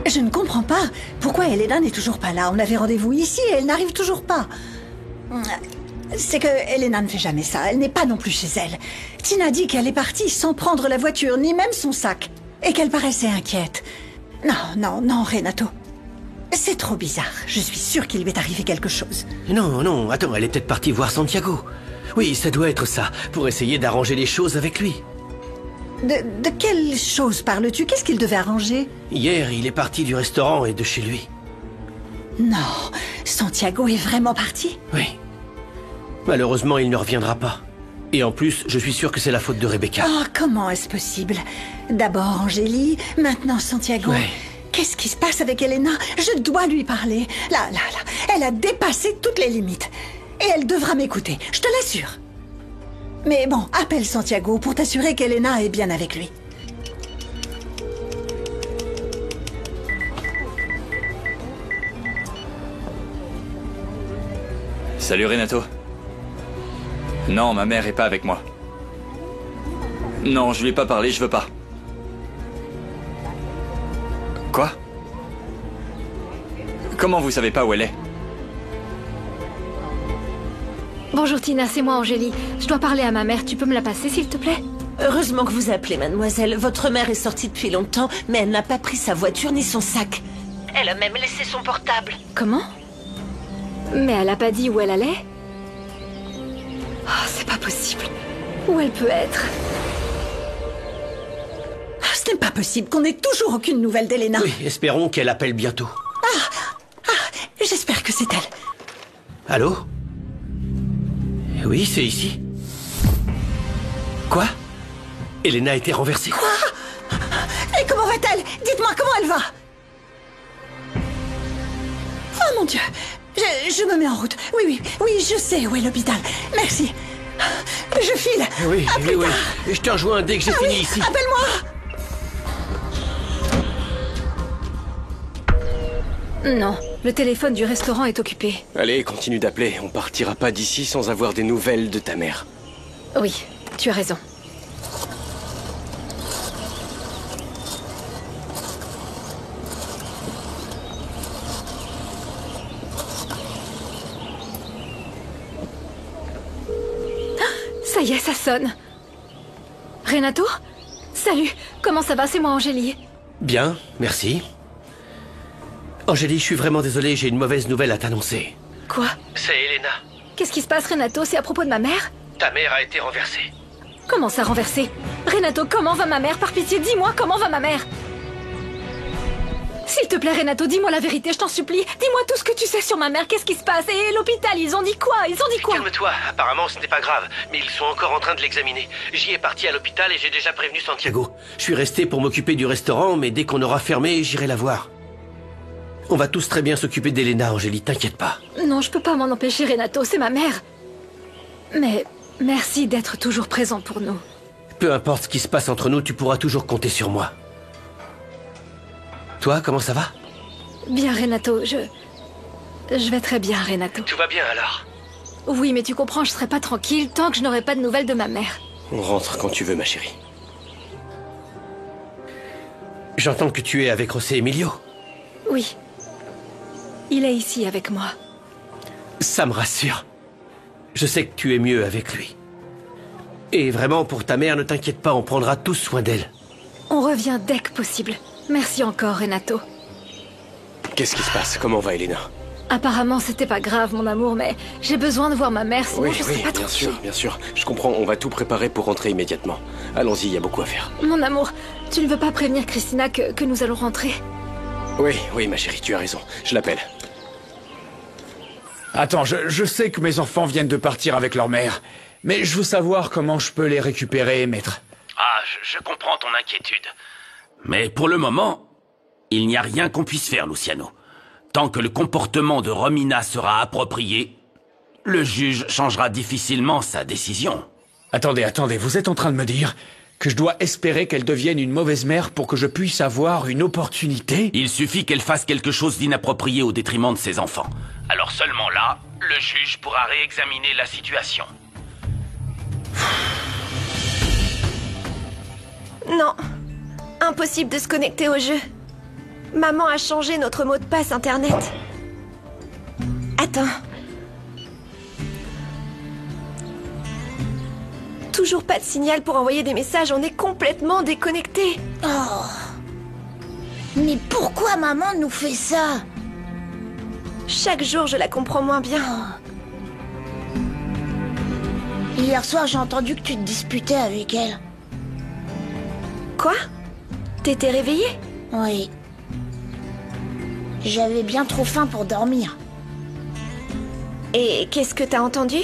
Je ne comprends pas. Pourquoi Elena n'est toujours pas là? On avait rendez-vous ici et elle n'arrive toujours pas. C'est que Elena ne fait jamais ça. Elle n'est pas non plus chez elle. Tina dit qu'elle est partie sans prendre la voiture, ni même son sac. Et qu'elle paraissait inquiète. Non, Renato. C'est trop bizarre. Je suis sûre qu'il lui est arrivé quelque chose. Non, attends, elle est peut-être partie voir Santiago. Oui, ça doit être ça, pour essayer d'arranger les choses avec lui. De quelle chose parles-tu? Qu'est-ce qu'il devait arranger? Hier, il est parti du restaurant et de chez lui. Non, Santiago est vraiment parti? Oui. Malheureusement, il ne reviendra pas. Et en plus, je suis sûr que c'est la faute de Rebecca. Oh, comment est-ce possible? D'abord Angélie, maintenant Santiago. Ouais. Qu'est-ce qui se passe avec Elena? Je dois lui parler. Là, elle a dépassé toutes les limites. Et elle devra m'écouter, je te l'assure. Mais bon, appelle Santiago pour t'assurer qu'Elena est bien avec lui. Salut Renato. Non, ma mère est pas avec moi. Non, je lui ai pas parlé, je veux pas. Quoi? Comment vous savez pas où elle est? Bonjour Tina, c'est moi Angélie. Je dois parler à ma mère, tu peux me la passer s'il te plaît? Heureusement que vous appelez, mademoiselle. Votre mère est sortie depuis longtemps, mais elle n'a pas pris sa voiture ni son sac. Elle a même laissé son portable. Comment? Mais elle a pas dit où elle allait? Oh, c'est pas possible. Où elle peut être? Ce n'est pas possible qu'on n'ait toujours aucune nouvelle d'Elena. Oui, espérons qu'elle appelle bientôt. J'espère que c'est elle. Allô? Oui, c'est ici. Quoi? Elena a été renversée. Quoi? Et comment va-t-elle? Dites-moi comment elle va. Oh mon Dieu. Je me mets en route. Oui, je sais où est l'hôpital. Merci. Je file. Oui, À plus tard. Je te rejoins dès que j'ai fini ici. Appelle-moi. Non, le téléphone du restaurant est occupé. Allez, continue d'appeler. On partira pas d'ici sans avoir des nouvelles de ta mère. Oui, tu as raison. Ça y est, ça sonne. Renato? Salut, comment ça va? C'est moi, Angélie. Bien, merci. Angélie, je suis vraiment désolé, j'ai une mauvaise nouvelle à t'annoncer. Quoi? C'est Elena. Qu'est-ce qui se passe, Renato? C'est à propos de ma mère? Ta mère a été renversée. Comment ça, renversé? Renato, comment va ma mère? Par pitié, dis-moi comment va ma mère? S'il te plaît, Renato, dis-moi la vérité, je t'en supplie. Dis-moi tout ce que tu sais sur ma mère, qu'est-ce qui se passe? Et l'hôpital, ils ont dit quoi? Calme-toi, apparemment ce n'est pas grave, mais ils sont encore en train de l'examiner. J'y ai parti à l'hôpital et j'ai déjà prévenu Santiago. Je suis resté pour m'occuper du restaurant, mais dès qu'on aura fermé, j'irai la voir. On va tous très bien s'occuper d'Elena, Angélie, t'inquiète pas. Non, je peux pas m'en empêcher, Renato, c'est ma mère. Mais merci d'être toujours présent pour nous. Peu importe ce qui se passe entre nous, tu pourras toujours compter sur moi. Toi, comment ça va? Bien, Renato, je vais très bien, Renato. Tout va bien alors? Oui, mais tu comprends, je serai pas tranquille tant que je n'aurai pas de nouvelles de ma mère. On rentre quand tu veux, ma chérie. J'entends que tu es avec José Emilio. Oui. Il est ici avec moi. Ça me rassure. Je sais que tu es mieux avec lui. Et vraiment, pour ta mère, ne t'inquiète pas, on prendra tous soin d'elle. On revient dès que possible. Merci encore, Renato. Qu'est-ce qui se passe? Comment va Elena? Apparemment, c'était pas grave, mon amour, mais j'ai besoin de voir ma mère, sinon je serai pas tranquille. Bien sûr. Je comprends, on va tout préparer pour rentrer immédiatement. Allons-y, il y a beaucoup à faire. Mon amour, tu ne veux pas prévenir Christina que nous allons rentrer? Oui, ma chérie, tu as raison. Je l'appelle. Attends, je sais que mes enfants viennent de partir avec leur mère, mais je veux savoir comment je peux les récupérer, maître. Ah, je comprends ton inquiétude. Mais pour le moment, il n'y a rien qu'on puisse faire, Luciano. Tant que le comportement de Romina sera approprié, le juge changera difficilement sa décision. Attendez, vous êtes en train de me dire que je dois espérer qu'elle devienne une mauvaise mère pour que je puisse avoir une opportunité? Il suffit qu'elle fasse quelque chose d'inapproprié au détriment de ses enfants. Alors seulement là, le juge pourra réexaminer la situation. Non. Impossible de se connecter au jeu. Maman a changé notre mot de passe internet. Attends. Toujours pas de signal pour envoyer des messages, on est complètement déconnectés. Oh. Mais pourquoi maman nous fait ça? Chaque jour, je la comprends moins bien. Hier soir, j'ai entendu que tu te disputais avec elle. Quoi? T'étais réveillée? Oui. J'avais bien trop faim pour dormir. Et qu'est-ce que t'as entendu?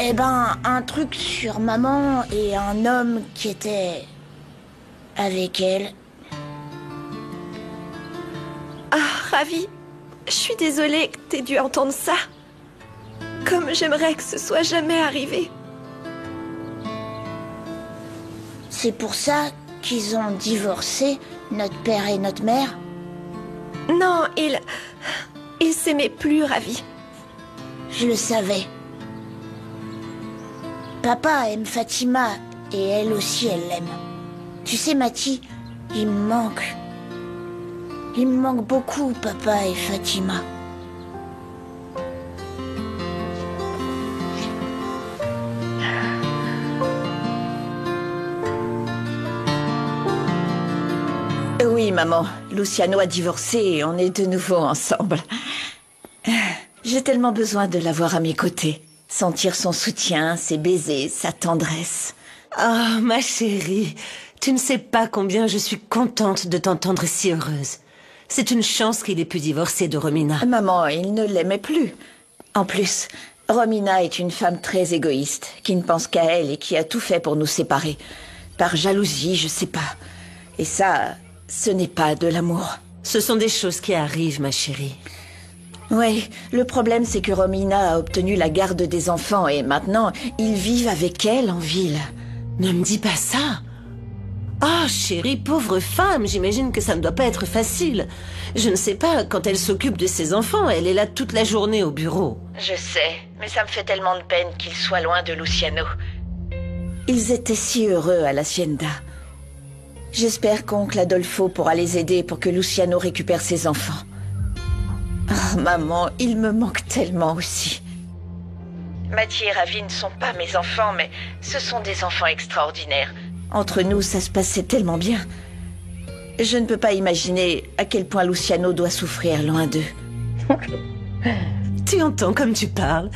Eh ben, un truc sur maman et un homme qui était avec elle. Ah, Ravi. Je suis désolée que t'aies dû entendre ça. Comme j'aimerais que ce soit jamais arrivé. C'est pour ça qu'ils ont divorcé, notre père et notre mère? Non, ils s'aimaient plus, Ravi. Je le savais. Papa aime Fatima et elle aussi, elle l'aime. Tu sais, Mati, il me manque. Il me manque beaucoup, papa et Fatima. Oui, maman. Luciano a divorcé et on est de nouveau ensemble. J'ai tellement besoin de l'avoir à mes côtés. Sentir son soutien, ses baisers, sa tendresse. Oh, ma chérie, tu ne sais pas combien je suis contente de t'entendre si heureuse. C'est une chance qu'il ait pu divorcer de Romina. Maman, il ne l'aimait plus. En plus, Romina est une femme très égoïste, qui ne pense qu'à elle et qui a tout fait pour nous séparer. Par jalousie, je sais pas. Et ça, ce n'est pas de l'amour. Ce sont des choses qui arrivent, ma chérie. Oui, le problème c'est que Romina a obtenu la garde des enfants et maintenant, ils vivent avec elle en ville. Ne me dis pas ça. Oh, chérie, pauvre femme, j'imagine que ça ne doit pas être facile. Je ne sais pas, quand elle s'occupe de ses enfants, elle est là toute la journée au bureau. Je sais, mais ça me fait tellement de peine qu'ils soient loin de Luciano. Ils étaient si heureux à l'hacienda. J'espère qu'oncle Adolfo pourra les aider pour que Luciano récupère ses enfants. Oh, maman, il me manque tellement aussi. Mathieu et Ravi ne sont pas mes enfants, mais ce sont des enfants extraordinaires. Entre nous, ça se passait tellement bien. Je ne peux pas imaginer à quel point Luciano doit souffrir loin d'eux. Tu entends comme tu parles.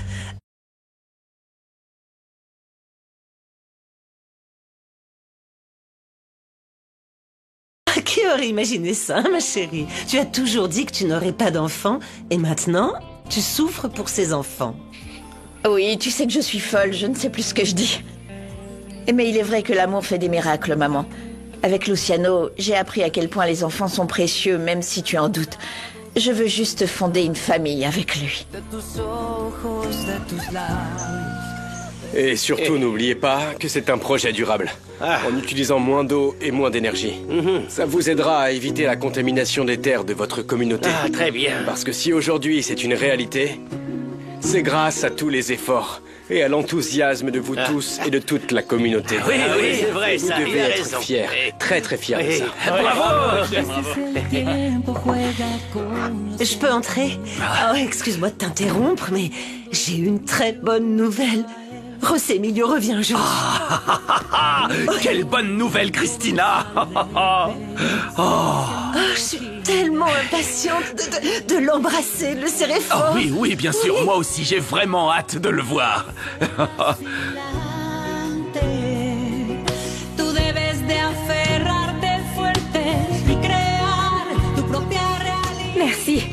Qui aurait imaginé ça, ma chérie? Tu as toujours dit que tu n'aurais pas d'enfants, et maintenant, tu souffres pour ces enfants. Oui, tu sais que je suis folle, je ne sais plus ce que je dis. Mais il est vrai que l'amour fait des miracles, maman. Avec Luciano, j'ai appris à quel point les enfants sont précieux, même si tu en doutes. Je veux juste fonder une famille avec lui. Et surtout, n'oubliez pas que c'est un projet durable. En utilisant moins d'eau et moins d'énergie. Ça vous aidera à éviter la contamination des terres de votre communauté. Ah, très bien. Parce que si aujourd'hui c'est une réalité, c'est grâce à tous les efforts et à l'enthousiasme de vous tous et de toute la communauté. Oui, oui, c'est vrai, vous ça, devez il a être raison. fiers, très très fiers de ça. Bravo! Je peux entrer? Oh, excuse-moi de t'interrompre, mais j'ai une très bonne nouvelle. José Emilio revient aujourd'hui. Quelle bonne nouvelle, Christina. Oh, je suis tellement impatiente de l'embrasser, de le serrer fort. Oh, oui, bien sûr, moi aussi, j'ai vraiment hâte de le voir. Merci.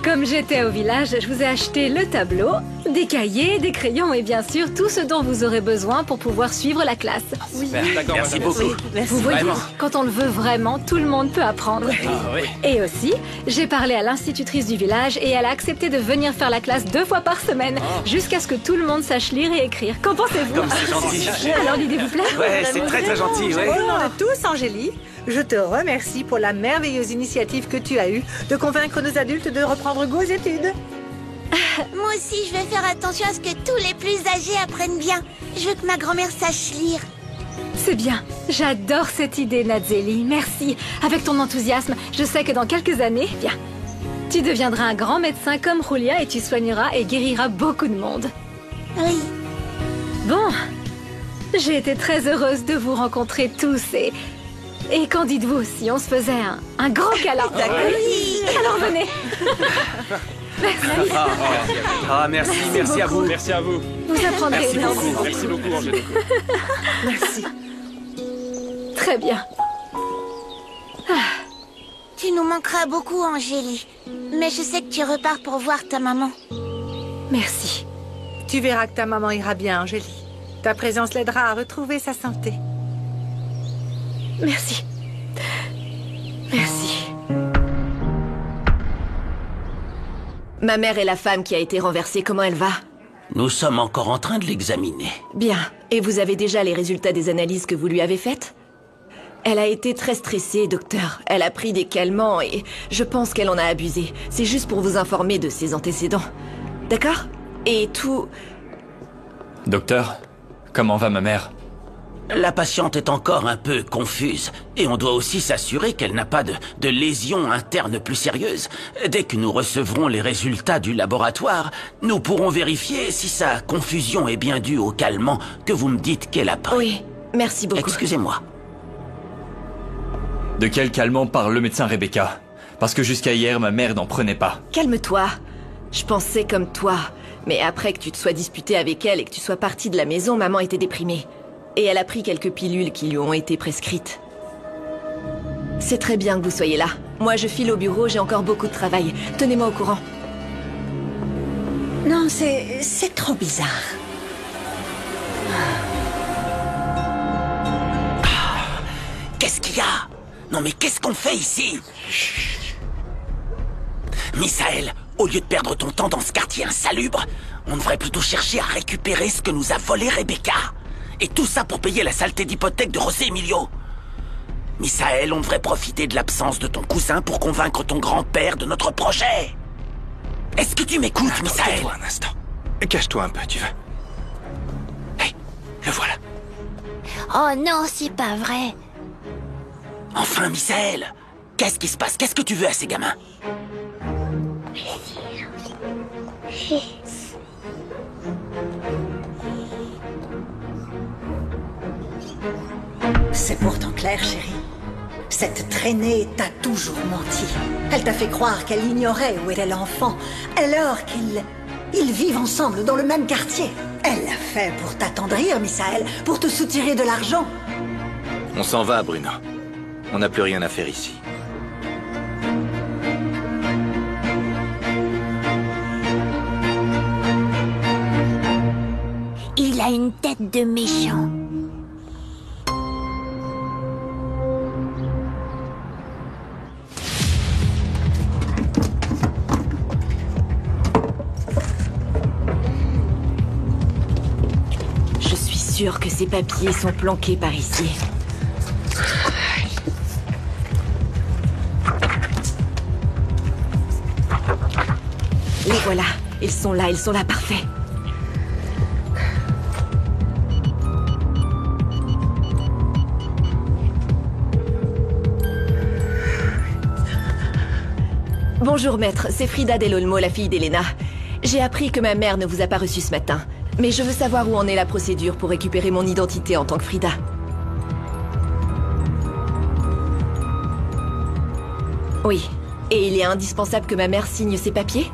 Comme j'étais au village, je vous ai acheté le tableau, des cahiers, des crayons et bien sûr tout ce dont vous aurez besoin pour pouvoir suivre la classe. Oui. Merci beaucoup. Vous voyez, Vraiment. quand on le veut vraiment, tout le monde peut apprendre. Et aussi, j'ai parlé à l'institutrice du village et elle a accepté de venir faire la classe 2 fois par semaine jusqu'à ce que tout le monde sache lire et écrire. Qu'en pensez-vous? Comme c'est gentil. Alors l'idée vous plaît? Ouais, c'est très très gentil, ouais. Au nom de tous, Angélie, je te remercie pour la merveilleuse initiative que tu as eue de convaincre nos adultes de reprendre goût aux études. Moi aussi, je vais faire attention à ce que tous les plus âgés apprennent bien. Je veux que ma grand-mère sache lire. C'est bien. J'adore cette idée, Nadzeli. Merci. Avec ton enthousiasme, je sais que dans quelques années, bien, tu deviendras un grand médecin comme Julia et tu soigneras et guériras beaucoup de monde. Oui. Bon, j'ai été très heureuse de vous rencontrer tous et qu'en dites-vous si on se faisait un grand câlin? Oui. Alors venez. Merci. Merci, merci à vous. Merci à vous. Vous apprendrez Merci énormément. beaucoup, merci beaucoup, Angélique. Merci. Très bien. Tu nous manqueras beaucoup, Angélie. Mais je sais que tu repars pour voir ta maman. Merci. Tu verras que ta maman ira bien, Angélie. Ta présence l'aidera à retrouver sa santé. Merci. Merci. Ma mère est la femme qui a été renversée. Comment elle va? Nous sommes encore en train de l'examiner. Bien. Et vous avez déjà les résultats des analyses que vous lui avez faites? Elle a été très stressée, docteur. Elle a pris des calmants et je pense qu'elle en a abusé. C'est juste pour vous informer de ses antécédents. D'accord? Et tout... Docteur, comment va ma mère? La patiente est encore un peu confuse. Et on doit aussi s'assurer qu'elle n'a pas de lésions internes plus sérieuses. Dès que nous recevrons les résultats du laboratoire, nous pourrons vérifier si sa confusion est bien due au calmant que vous me dites qu'elle a pris. Oui, merci beaucoup. Excusez-moi. De quel calmant parle le médecin Rebecca? Parce que jusqu'à hier, ma mère n'en prenait pas. Calme-toi. Je pensais comme toi. Mais après que tu te sois disputé avec elle et que tu sois parti de la maison, maman était déprimée. Et elle a pris quelques pilules qui lui ont été prescrites. C'est très bien que vous soyez là. Moi, je file au bureau, j'ai encore beaucoup de travail. Tenez-moi au courant. Non, c'est trop bizarre. Qu'est-ce qu'il y a? Non mais qu'est-ce qu'on fait ici? Misaël, au lieu de perdre ton temps dans ce quartier insalubre, on devrait plutôt chercher à récupérer ce que nous a volé Rebecca. Et tout ça pour payer la saleté d'hypothèque de José Emilio. Misaël, on devrait profiter de l'absence de ton cousin pour convaincre ton grand-père de notre projet. Est-ce que tu m'écoutes, Misaël? Tais-toi un instant. Cache-toi un peu, tu veux. Hé, le voilà. Oh non, c'est pas vrai. Enfin, Misaël, qu'est-ce qui se passe? Qu'est-ce que tu veux à ces gamins? C'est pourtant clair, chérie. Cette traînée t'a toujours menti. Elle t'a fait croire qu'elle ignorait où était l'enfant, alors qu'ils vivent ensemble dans le même quartier. Elle l'a fait pour t'attendrir, Misaël, pour te soutirer de l'argent. On s'en va, Bruno. On n'a plus rien à faire ici. Il a une tête de méchant. Je suis sûre que ces papiers sont planqués par ici. Les voilà. Ils sont là, parfait. Bonjour maître, c'est Frida Del Olmo, la fille d'Elena. J'ai appris que ma mère ne vous a pas reçu ce matin. Mais je veux savoir où en est la procédure pour récupérer mon identité en tant que Frida. Oui. Et il est indispensable que ma mère signe ses papiers?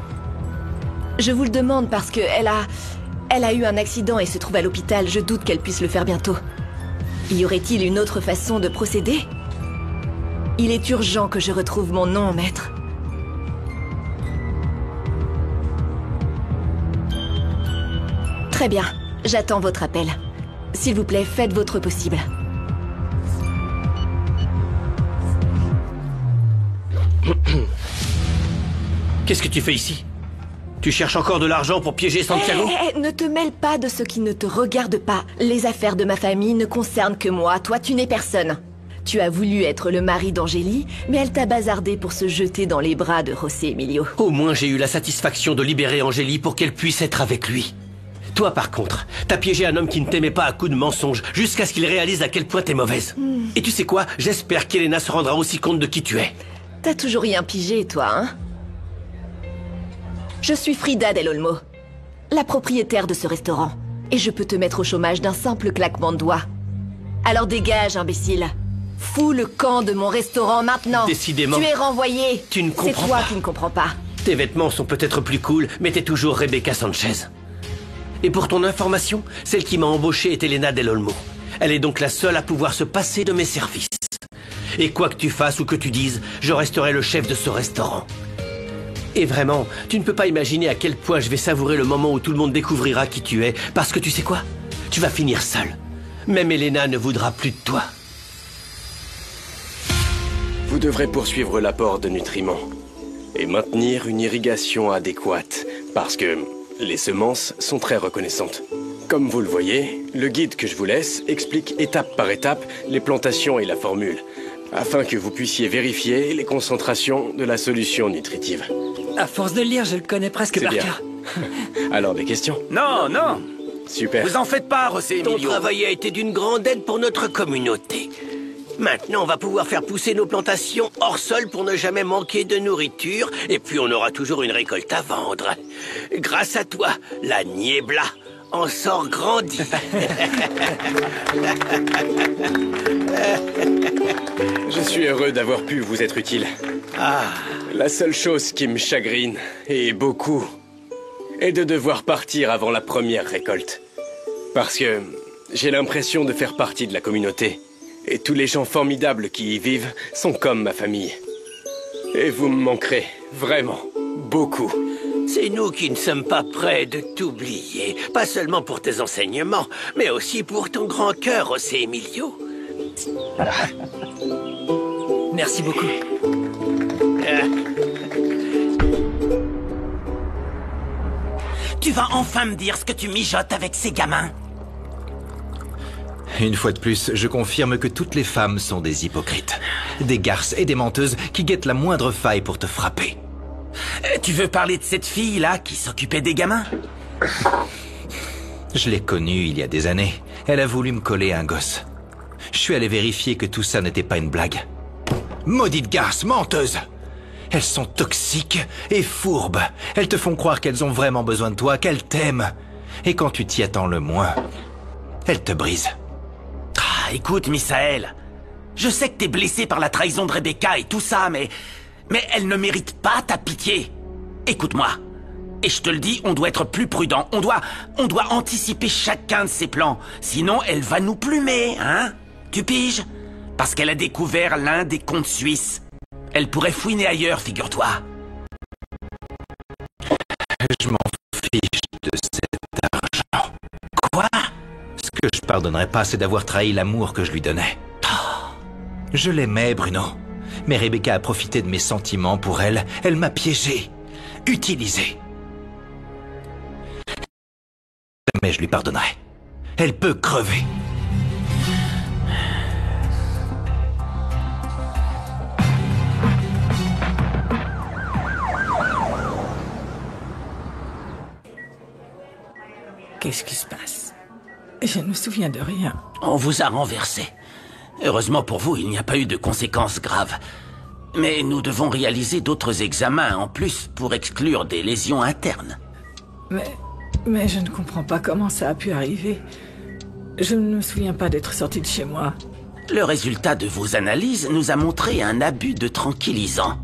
Je vous le demande parce que elle a eu un accident et se trouve à l'hôpital. Je doute qu'elle puisse le faire bientôt. Y aurait-il une autre façon de procéder? Il est urgent que je retrouve mon nom, maître. Très bien. J'attends votre appel. S'il vous plaît, faites votre possible. Qu'est-ce que tu fais ici? Tu cherches encore de l'argent pour piéger Santiago? Ne te mêle pas de ce qui ne te regarde pas. Les affaires de ma famille ne concernent que moi. Toi, tu n'es personne. Tu as voulu être le mari d'Angélie, mais elle t'a bazardé pour se jeter dans les bras de José Emilio. Au moins j'ai eu la satisfaction de libérer Angélie pour qu'elle puisse être avec lui. Toi, par contre, t'as piégé un homme qui ne t'aimait pas à coups de mensonges, jusqu'à ce qu'il réalise à quel point t'es mauvaise. Et tu sais quoi? J'espère qu'Elena se rendra aussi compte de qui tu es. T'as toujours rien pigé, toi, hein? Je suis Frida Del Olmo, la propriétaire de ce restaurant. Et je peux te mettre au chômage d'un simple claquement de doigts. Alors dégage, imbécile. Fous le camp de mon restaurant maintenant. Décidément. Tu es renvoyé. Tu ne comprends pas. C'est toi qui ne comprends pas. Tes vêtements sont peut-être plus cool, mais t'es toujours Rebecca Sanchez. Et pour ton information, celle qui m'a embauchée est Elena Del Olmo. Elle est donc la seule à pouvoir se passer de mes services. Et quoi que tu fasses ou que tu dises, je resterai le chef de ce restaurant. Et vraiment, tu ne peux pas imaginer à quel point je vais savourer le moment où tout le monde découvrira qui tu es. Parce que tu sais quoi? Tu vas finir seul. Même Elena ne voudra plus de toi. Vous devrez poursuivre l'apport de nutriments et maintenir une irrigation adéquate, parce que les semences sont très reconnaissantes. Comme vous le voyez, le guide que je vous laisse explique étape par étape les plantations et la formule, afin que vous puissiez vérifier les concentrations de la solution nutritive. À force de le lire, je le connais presque par cœur. Alors, des questions? Non, non. Super. Vous en faites pas, José Emilio. Ton travail a été d'une grande aide pour notre communauté. Maintenant, on va pouvoir faire pousser nos plantations hors sol pour ne jamais manquer de nourriture, et puis on aura toujours une récolte à vendre. Grâce à toi, la Niebla en sort grandie. Je suis heureux d'avoir pu vous être utile. La seule chose qui me chagrine, et beaucoup, est de devoir partir avant la première récolte. Parce que j'ai l'impression de faire partie de la communauté. Et tous les gens formidables qui y vivent sont comme ma famille. Et vous me manquerez, vraiment, beaucoup. C'est nous qui ne sommes pas prêts de t'oublier. Pas seulement pour tes enseignements, mais aussi pour ton grand cœur, José Emilio. Merci beaucoup. Tu vas enfin me dire ce que tu mijotes avec ces gamins? Une fois de plus, je confirme que toutes les femmes sont des hypocrites. Des garces et des menteuses qui guettent la moindre faille pour te frapper. Tu veux parler de cette fille-là qui s'occupait des gamins? Je l'ai connue il y a des années. Elle a voulu me coller un gosse. Je suis allé vérifier que tout ça n'était pas une blague. Maudites garces menteuses! Elles sont toxiques et fourbes. Elles te font croire qu'elles ont vraiment besoin de toi, qu'elles t'aiment. Et quand tu t'y attends le moins, elles te brisent. Écoute, Misaël, je sais que t'es blessé par la trahison de Rebecca et tout ça, mais elle ne mérite pas ta pitié. Écoute-moi, et je te le dis, on doit être plus prudent. On doit anticiper chacun de ses plans, sinon elle va nous plumer, hein? Tu piges? Parce qu'elle a découvert l'un des comptes suisses. Elle pourrait fouiner ailleurs, figure-toi. Je m'en fiche de cet argent. Quoi? Ce que je pardonnerais pas, c'est d'avoir trahi l'amour que je lui donnais. Je l'aimais, Bruno. Mais Rebecca a profité de mes sentiments pour elle. Elle m'a piégé, utilisé. Mais je lui pardonnerai. Elle peut crever. Qu'est-ce qui se passe? Je ne me souviens de rien. On vous a renversé. Heureusement pour vous, il n'y a pas eu de conséquences graves. Mais nous devons réaliser d'autres examens en plus pour exclure des lésions internes. Mais je ne comprends pas comment ça a pu arriver. Je ne me souviens pas d'être sorti de chez moi. Le résultat de vos analyses nous a montré un abus de tranquillisants.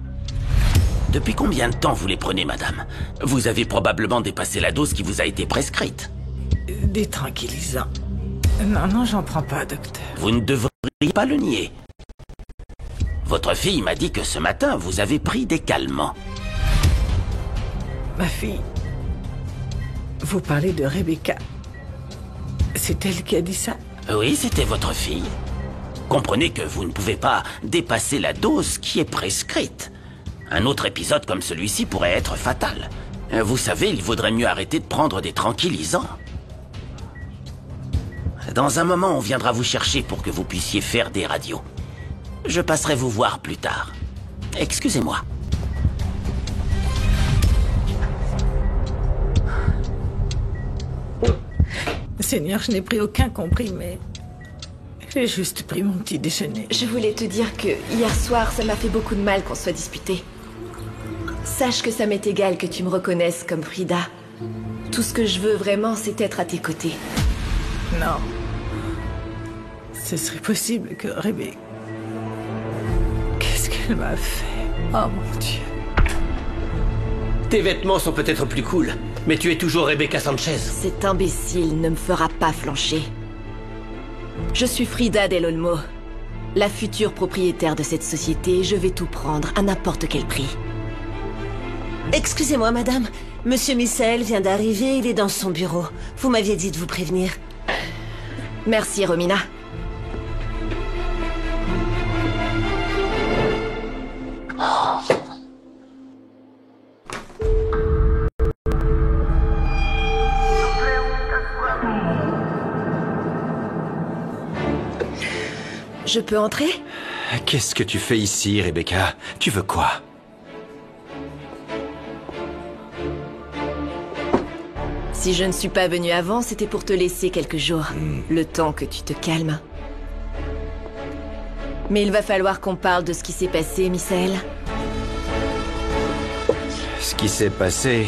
Depuis combien de temps vous les prenez, madame? Vous avez probablement dépassé la dose qui vous a été prescrite. Des tranquillisants? Non, j'en prends pas, docteur. Vous ne devriez pas le nier. Votre fille m'a dit que ce matin, vous avez pris des calmants. Ma fille... Vous parlez de Rebecca. C'est elle qui a dit ça? Oui, c'était votre fille. Comprenez que vous ne pouvez pas dépasser la dose qui est prescrite. Un autre épisode comme celui-ci pourrait être fatal. Vous savez, il vaudrait mieux arrêter de prendre des tranquillisants. Dans un moment, on viendra vous chercher pour que vous puissiez faire des radios. Je passerai vous voir plus tard. Excusez-moi. Seigneur, je n'ai pris aucun comprimé. J'ai juste pris mon petit déjeuner. Je voulais te dire que hier soir, ça m'a fait beaucoup de mal qu'on soit disputés. Sache que ça m'est égal que tu me reconnaisses comme Frida. Tout ce que je veux vraiment, c'est être à tes côtés. Non. Ce serait possible que Rebecca... Qu'est-ce qu'elle m'a fait? Oh mon Dieu. Tes vêtements sont peut-être plus cool, mais tu es toujours Rebecca Sanchez. Cet imbécile ne me fera pas flancher. Je suis Frida Del Olmo, la future propriétaire de cette société, et je vais tout prendre à n'importe quel prix. Excusez-moi, madame. Monsieur Misael vient d'arriver, il est dans son bureau. Vous m'aviez dit de vous prévenir. Merci, Romina. Je peux entrer? Qu'est-ce que tu fais ici, Rebecca? Tu veux quoi? Si je ne suis pas venue avant, c'était pour te laisser quelques jours. Le temps que tu te calmes. Mais il va falloir qu'on parle de ce qui s'est passé, Misael. Ce qui s'est passé...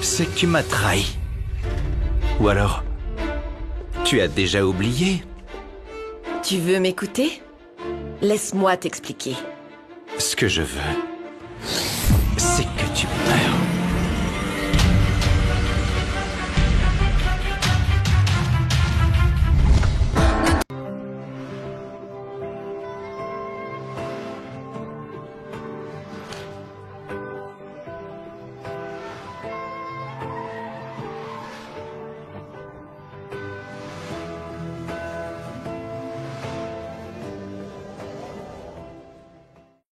c'est que tu m'as trahi. Ou alors... tu as déjà oublié? Tu veux m'écouter? Laisse-moi t'expliquer. Ce que je veux,